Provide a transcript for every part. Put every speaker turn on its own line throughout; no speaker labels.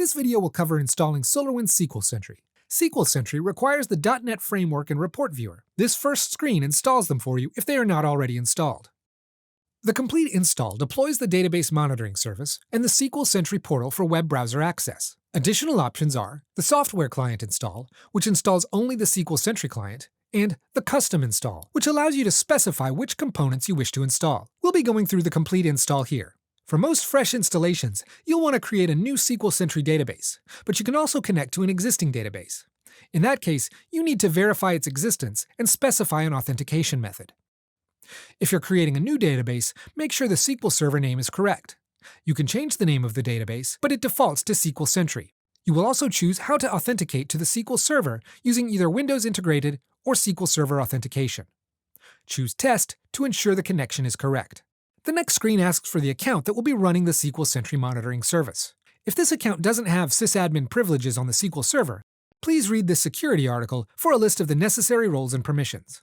This video will cover installing SolarWinds SQL Sentry. SQL Sentry requires the .NET Framework and Report Viewer. This first screen installs them for you if they are not already installed. The complete install deploys the Database Monitoring Service and the SQL Sentry portal for web browser access. Additional options are the Software Client Install, which installs only the SQL Sentry client, and the Custom Install, which allows you to specify which components you wish to install. We'll be going through the complete install here. For most fresh installations, you'll want to create a new SQL Sentry database, but you can also connect to an existing database. In that case, you need to verify its existence and specify an authentication method. If you're creating a new database, make sure the SQL Server name is correct. You can change the name of the database, but it defaults to SQL Sentry. You will also choose how to authenticate to the SQL Server using either Windows Integrated or SQL Server Authentication. Choose Test to ensure the connection is correct. The next screen asks for the account that will be running the SQL Sentry monitoring service. If this account doesn't have sysadmin privileges on the SQL Server, please read this security article for a list of the necessary roles and permissions.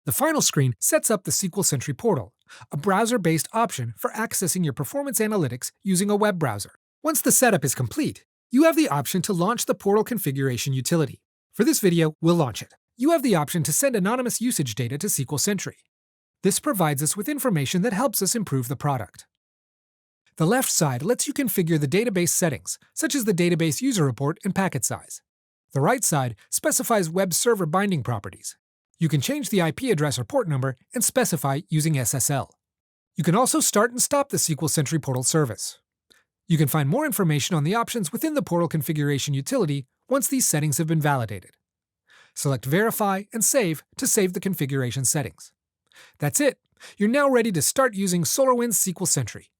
The final screen sets up the SQL Sentry portal, a browser-based option for accessing your performance analytics using a web browser. Once the setup is complete, you have the option to launch the portal configuration utility. For this video, we'll launch it. You have the option to send anonymous usage data to SQL Sentry. This provides us with information that helps us improve the product. The left side lets you configure the database settings, such as the database user report and packet size. The right side specifies web server binding properties. You can change the IP address or port number and specify using SSL. You can also start and stop the SQL Sentry portal service. You can find more information on the options within the portal configuration utility once these settings have been validated. Select Verify and Save to save the configuration settings. That's it. You're now ready to start using SolarWinds SQL Sentry.